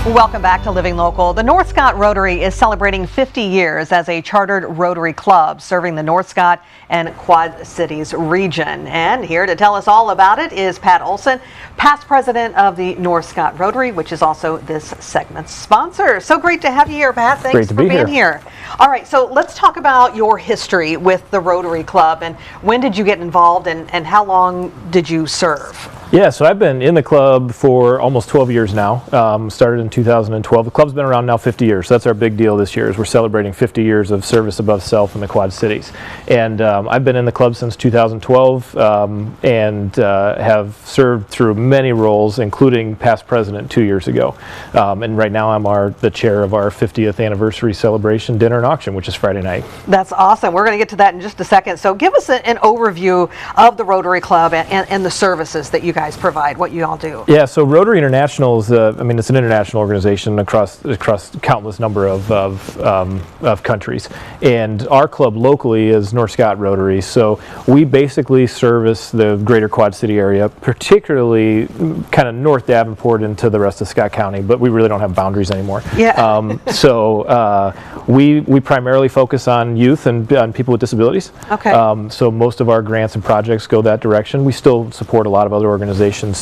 Welcome back to Living Local. The North Scott Rotary is celebrating 50 years as a chartered Rotary club serving the North Scott and Quad Cities region. And here to tell us all about it is Pat Olsen, past president of the North Scott Rotary, which is also this segment's sponsor. So great to have you here, Pat. Thanks for being here. All right, so let's talk about your history with the Rotary Club and when did you get involved and how long did you serve? Yeah, so I've been in the club for almost 12 years now. Started in 2012. The club's been around now 50 years. So that's our big deal this year, is we're celebrating 50 years of service above self in the Quad Cities. And I've been in the club since 2012 and have served through many roles, including past president 2 years ago. And right now I'm the chair of our 50th anniversary celebration dinner and auction, which is Friday night. That's awesome. We're going to get to that in just a second. So give us an overview of the Rotary Club and the services that you guys provide, what you all do. Yeah, so Rotary International is, it's an international organization across countless number of countries. And our club locally is North Scott Rotary. So we basically service the greater Quad City area, particularly kind of North Davenport into the rest of Scott County, but we really don't have boundaries anymore. Yeah. We primarily focus on youth and on people with disabilities. Okay. So most of our grants and projects go that direction. We still support a lot of other organizations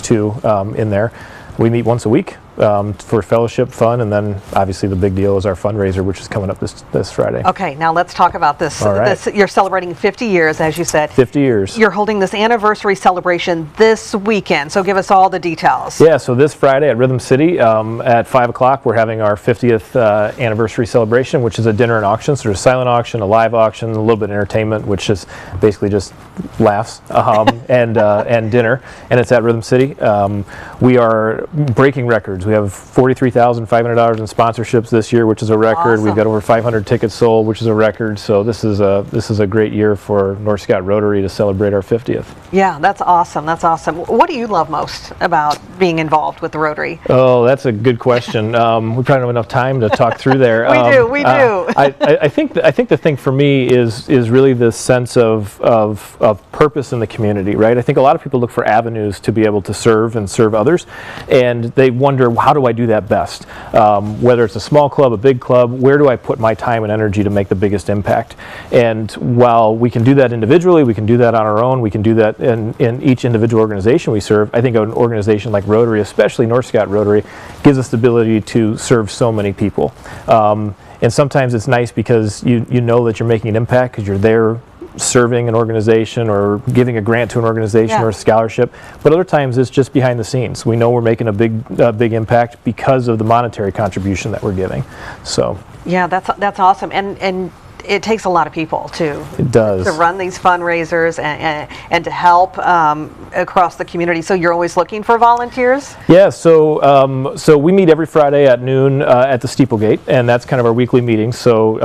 too in there. We meet once a week for fellowship, fun, and then obviously the big deal is our fundraiser, which is coming up this Friday. Okay, now let's talk about this. All right. You're celebrating 50 years, as you said. 50 years. You're holding this anniversary celebration this weekend, so give us all the details. Yeah, so this Friday at Rhythm City at 5 o'clock, we're having our 50th anniversary celebration, which is a dinner and auction. So there's a silent auction, a live auction, a little bit of entertainment, which is basically just laughs, and dinner, and it's at Rhythm City. We are breaking records. We have $43,500 in sponsorships this year, which is a record. Awesome. We've got over 500 tickets sold, which is a record. So this is a great year for North Scott Rotary to celebrate our 50th. Yeah, that's awesome. That's awesome. What do you love most about being involved with the Rotary? Oh, that's a good question. We probably don't have enough time to talk through there. We do. I think the thing for me is really this sense of purpose in the community, right? I think a lot of people look for avenues to be able to serve and serve others, and they wonder, how do I do that best? Whether it's a small club, a big club, where do I put my time and energy to make the biggest impact? And while we can do that individually, we can do that on our own, we can do that in each individual organization we serve, I think an organization like Rotary, especially North Scott Rotary, gives us the ability to serve so many people. And sometimes it's nice because you know that you're making an impact because you're there serving an organization or giving a grant to an organization or a scholarship, but other times it's just behind the scenes. We know we're making a big impact because of the monetary contribution that we're giving. So yeah, that's awesome, and it takes a lot of people to run these fundraisers and to help across the community. So you're always looking for volunteers? Yeah, so we meet every Friday at noon at the Steeplegate, and that's kind of our weekly meeting. So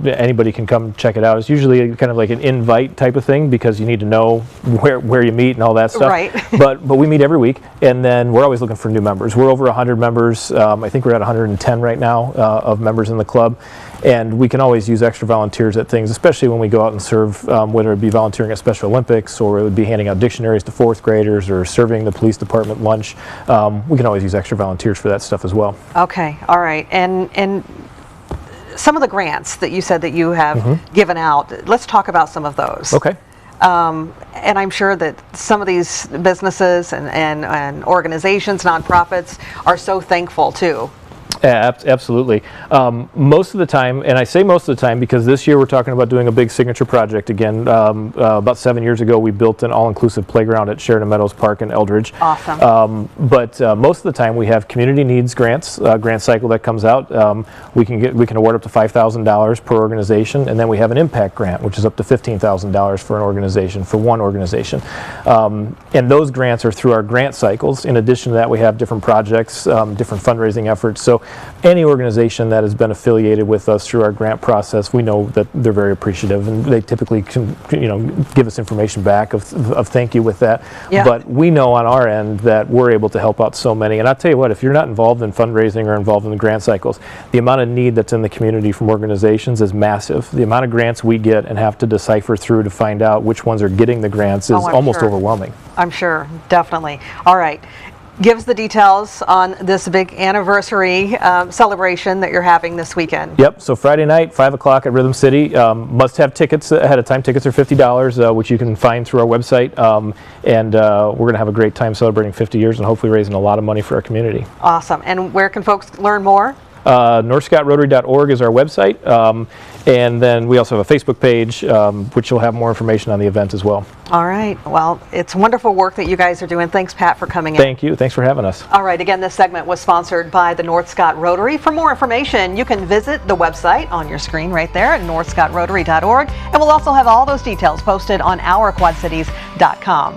anybody can come check it out. It's usually kind of like an invite type of thing because you need to know where you meet and all that stuff. Right. but we meet every week, and then we're always looking for new members. We're over 100 members. I think we're at 110 right now of members in the club. And we can always use extra volunteers at things, especially when we go out and serve, whether it be volunteering at Special Olympics or it would be handing out dictionaries to fourth graders or serving the police department lunch. We can always use extra volunteers for that stuff as well. Okay, all right. And some of the grants that you said that you have given out, let's talk about some of those. Okay. And I'm sure that some of these businesses and organizations, nonprofits, are so thankful too. Yeah, absolutely. Most of the time, and I say most of the time because this year we're talking about doing a big signature project again. About 7 years ago, we built an all-inclusive playground at Sheridan Meadows Park in Eldridge. Awesome. But most of the time, we have community needs grants, grant cycle that comes out. We can award up to $5,000 per organization, and then we have an impact grant, which is up to $15,000 for an organization, for one organization. And those grants are through our grant cycles. In addition to that, we have different projects, different fundraising efforts. So any organization that has been affiliated with us through our grant process, we know that they're very appreciative, and they typically can, give us information back of thank you with that. Yeah. But we know on our end that we're able to help out so many. And I'll tell you what, if you're not involved in fundraising or involved in the grant cycles, the amount of need that's in the community from organizations is massive. The amount of grants we get and have to decipher through to find out which ones are getting the grants is almost overwhelming. I'm sure, definitely. All right. gives the details on this big anniversary celebration that you're having this weekend. Yep, so Friday night, 5 o'clock at Rhythm City. Must have tickets ahead of time. Tickets are $50, which you can find through our website. And we're going to have a great time celebrating 50 years and hopefully raising a lot of money for our community. Awesome. And where can folks learn more? NorthScottRotary.org is our website. And then we also have a Facebook page, which will have more information on the event as well. All right. Well, it's wonderful work that you guys are doing. Thanks, Pat, for coming in. Thank you. Thanks for having us. All right. Again, this segment was sponsored by the North Scott Rotary. For more information, you can visit the website on your screen right there at northscottrotary.org. And we'll also have all those details posted on ourquadcities.com.